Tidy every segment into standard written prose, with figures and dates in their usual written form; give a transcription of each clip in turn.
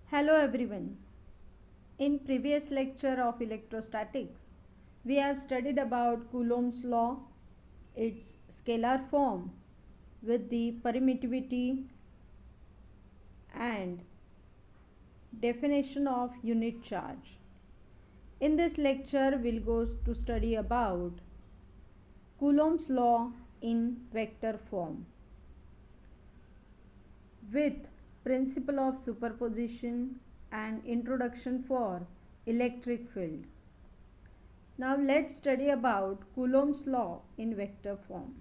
Hello everyone. In previous lecture of electrostatics, we have studied about Coulomb's law, its scalar form with the permittivity and definition of unit charge. In this lecture, we'll go to study about Coulomb's law in vector form with principle of superposition and introduction for electric field. Now let's study about Coulomb's law in vector form.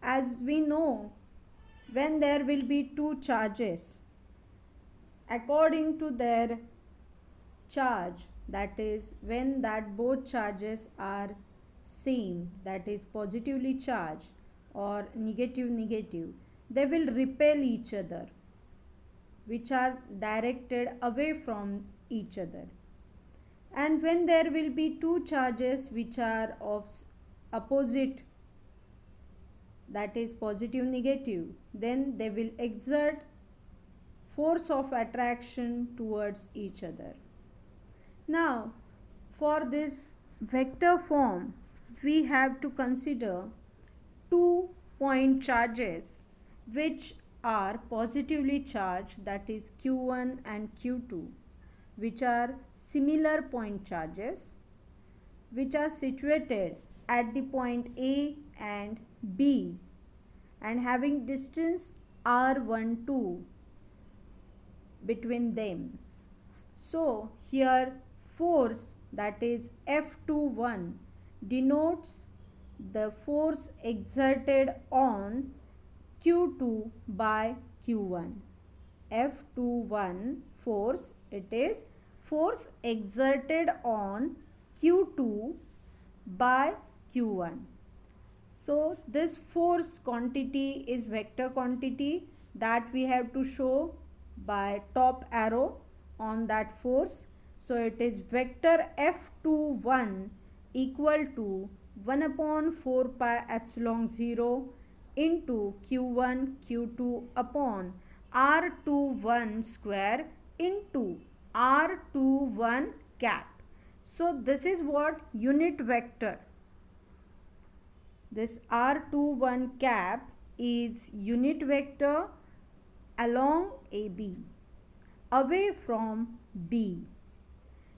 As we know, when there will be two charges, according to their charge, that is when that both charges are same, that is positively charged or negative, they will repel each other, which are directed away from each other. And when there will be two charges which are of opposite, that is positive negative, then they will exert force of attraction towards each other. Now for this vector form, we have to consider 2 point charges which are positively charged, that is q1 and q2, which are similar point charges which are situated at the point A and B and having distance r12 between them. So here force, that is F21, denotes the force exerted on Q2 by Q1. F21 force, it is force exerted on Q2 by Q1. So this force quantity is vector quantity that we have to show by top arrow on that force. So it is vector F21 equal to 1 upon 4 pi epsilon 0 into Q1 Q2 upon R21 square into R21 cap. So this is what unit vector. This R21 cap is unit vector along AB away from B.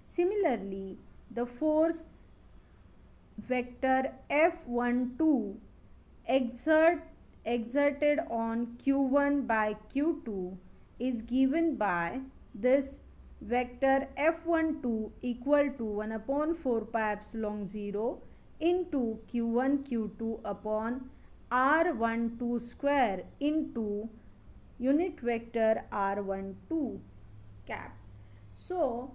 Similarly, the force vector F12 exerted on Q1 by Q2 is given by this vector F12 equal to 1 upon 4 pi epsilon 0 into Q1 Q2 upon R12 square into unit vector R12 cap. So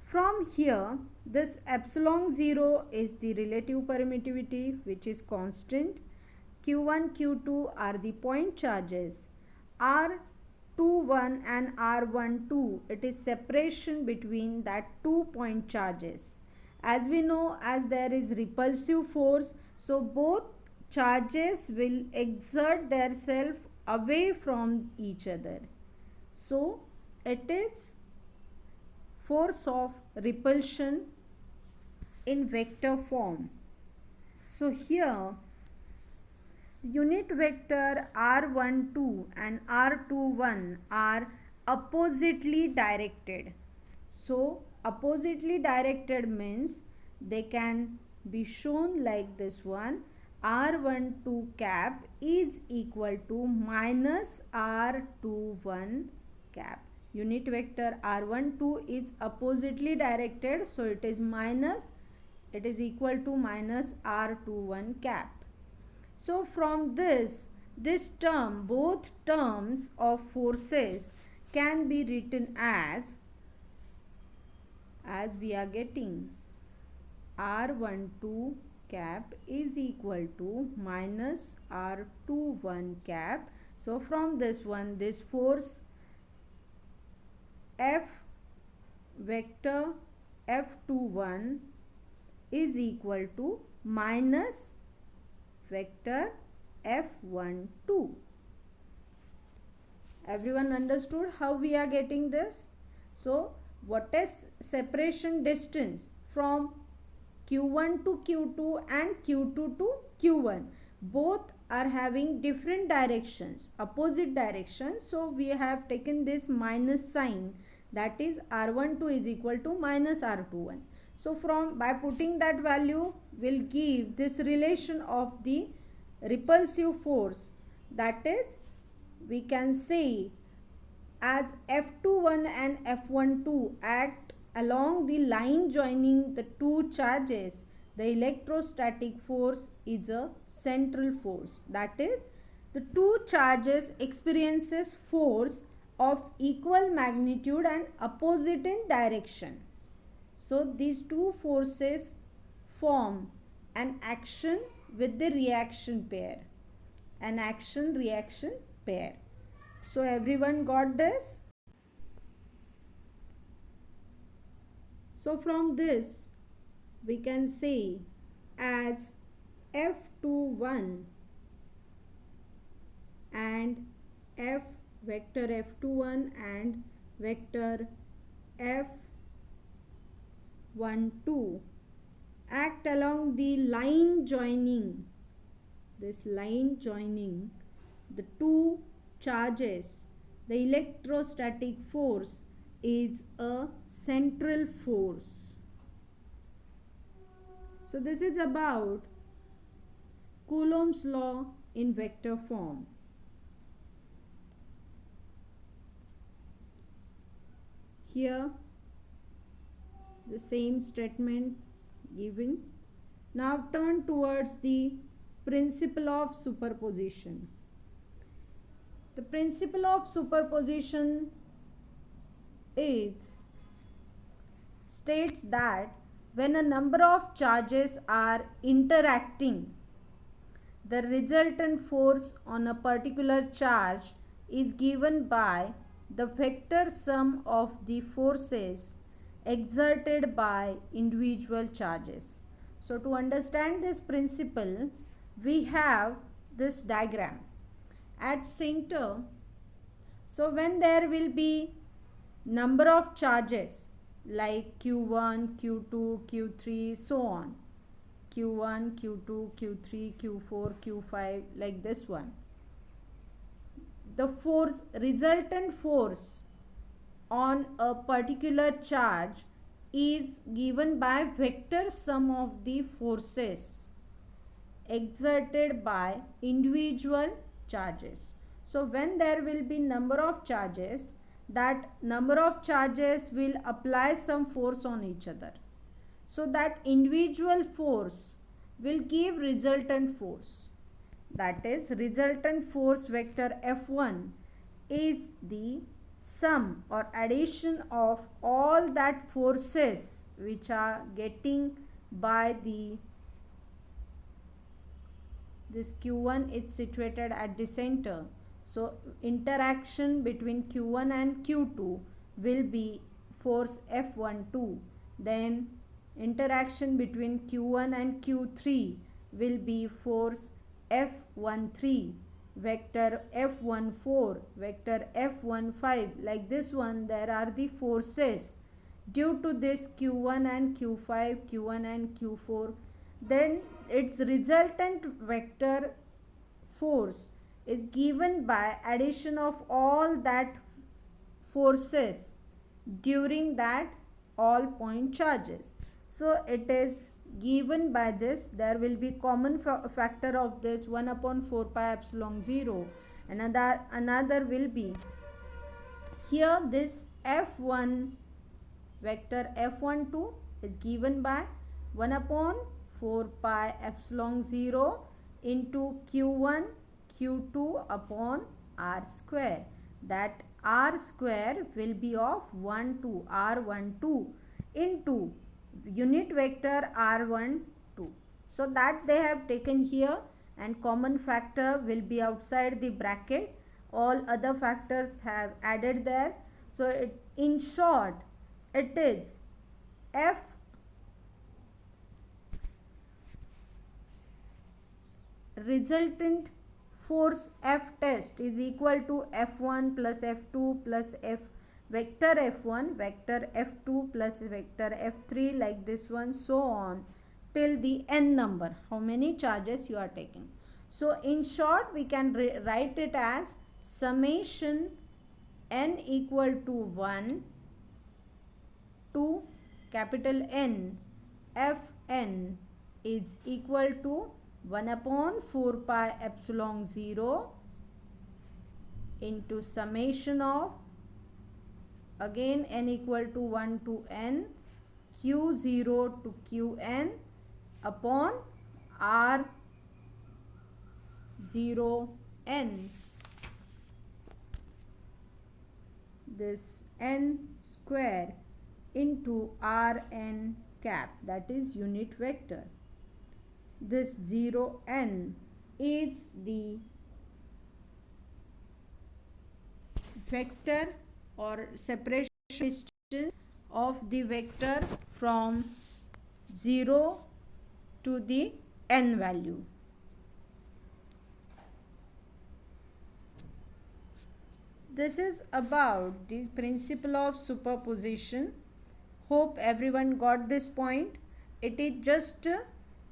from here, this epsilon 0 is the relative permittivity, which is constant. Q1, Q2 are the point charges. R21 and R12, it is separation between that 2 point charges. As we know, as there is repulsive force, so both charges will exert themselves away from each other. So it is force of repulsion in vector form. So here unit vector R12 and R21 are oppositely directed. So oppositely directed means they can be shown like this one. R12 cap is equal to minus R21 cap. Unit vector R12 is oppositely directed, so it is minus, it is equal to minus R21 cap. So from this term, both terms of forces can be written as we are getting R12 cap is equal to minus R21 cap. So from this one, this force F vector F21 is equal to minus vector F12. Everyone understood how we are getting this? So what is separation distance from Q1 to Q2 and Q2 to Q1? Both are having different directions, opposite directions. So we have taken this minus sign, that is R12 is equal to minus R21. So from by putting that value will give this relation of the repulsive force, that is we can say as F21 and F12 act along the line joining the two charges, the electrostatic force is a central force. That is, the two charges experiences force of equal magnitude and opposite in direction. So these two forces form an action with the reaction pair. An action reaction pair. So everyone got this? So from this we can say as F21 and F vector F21 and vector F12 act along the line joining, this line joining the two charges, the electrostatic force is a central force. So this is about Coulomb's law in vector form. Here the same statement given. Now turn towards the principle of superposition. The principle of superposition states that when a number of charges are interacting, the resultant force on a particular charge is given by the vector sum of the forces exerted by individual charges. So to understand this principle, we have this diagram. At center, so when there will be number of charges like Q1, Q2, Q3, so on, Q1, Q2, Q3, Q4, Q5, like this one, the force, resultant force on a particular charge is given by vector sum of the forces exerted by individual charges. So when there will be number of charges, that number of charges will apply some force on each other. So that individual force will give resultant force. That is, resultant force vector F1 is the sum or addition of all that forces which are getting by this Q1 is situated at the center. So interaction between Q1 and Q2 will be force F12. Then interaction between Q1 and Q3 will be force F13, vector F14, vector F15. Like this one, there are the forces due to this Q1 and Q5, Q1 and Q4. Then its resultant vector force is given by addition of all that forces during that all point charges. So it is given by this, there will be common factor of this 1 upon 4 pi epsilon 0. Another will be here this F1 vector F12 is given by 1 upon 4 pi epsilon 0 into Q1 Q2 upon R square. That R square will be of 1 to R12 into unit vector R12. So that they have taken here, and common factor will be outside the bracket. All other factors have added there. So in short, it is F resultant force F test is equal to F1 plus F2 plus vector f1, vector f2 plus vector f3, like this one, so on till the n number, how many charges you are taking. So in short, we can write it as summation n equal to 1 to capital N Fn is equal to 1 upon 4 pi epsilon 0 into summation of, again n equal to 1 to n, q0 to qn upon r0n, this n square into rn cap, that is unit vector. This 0n is the vector or separation distance of the vector from 0 to the n value. This is about the principle of superposition. Hope everyone got this point. It is just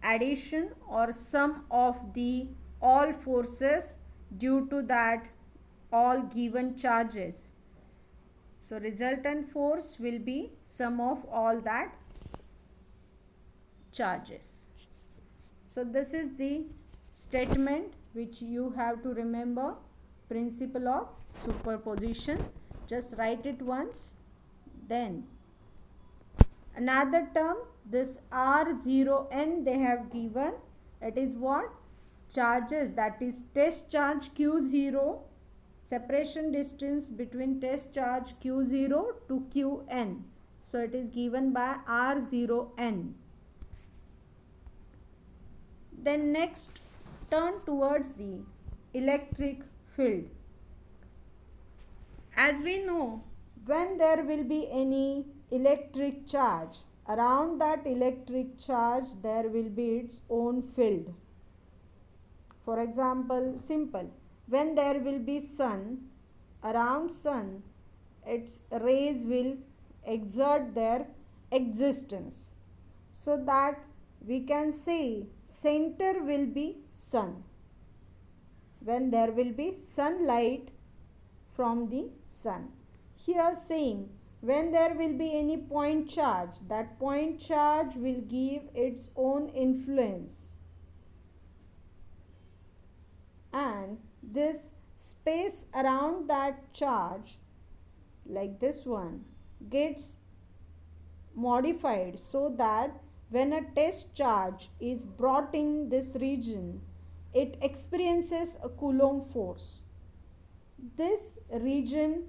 addition or sum of the all forces due to that all given charges. So resultant force will be sum of all that charges. So this is the statement which you have to remember, principle of superposition. Just write it once. Then another term, this R0n they have given, it is what? Charges, that is test charge Q0, separation distance between test charge Q0 to Qn. So it is given by R0n. Then next, turn towards the electric field. As we know, when there will be any electric charge, around that electric charge there will be its own field. For example, simple, when there will be sun, around sun its rays will exert their existence, so that we can say center will be sun. When there will be sunlight from the sun. Here same, when there will be any point charge, that point charge will give its own influence, and this space around that charge, like this one, gets modified so that when a test charge is brought in this region, it experiences a Coulomb force. This region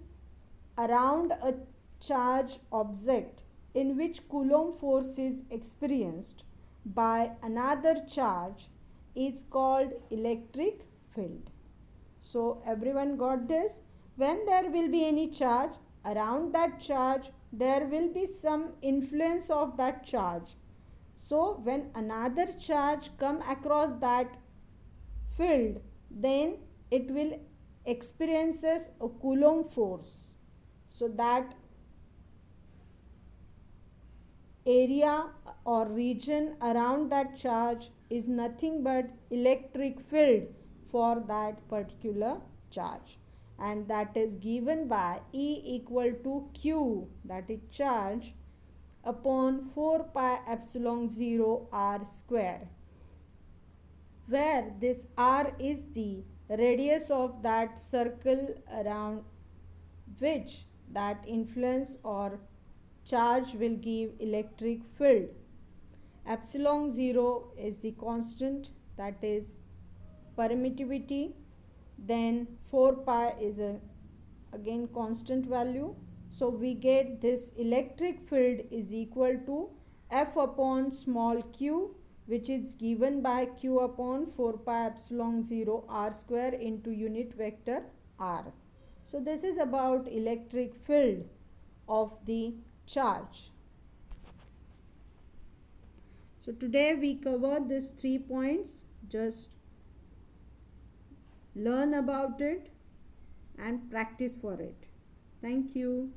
around a charged object in which Coulomb force is experienced by another charge is called electric field. So everyone got this? When there will be any charge, around that charge there will be some influence of that charge. So when another charge come across that field, then it will experiences a Coulomb force. So that area or region around that charge is nothing but electric field for that particular charge, and that is given by E equal to Q, that is charge, upon 4 pi epsilon 0 r square, where this r is the radius of that circle around which that influence or charge will give electric field. Epsilon 0 is the constant, that is permittivity. Then 4 pi is again constant value. So we get this electric field is equal to F upon small q, which is given by q upon 4 pi epsilon 0 r square into unit vector r. So this is about electric field of the charge. So today we covered these 3 points. Just learn about it and practice for it. Thank you.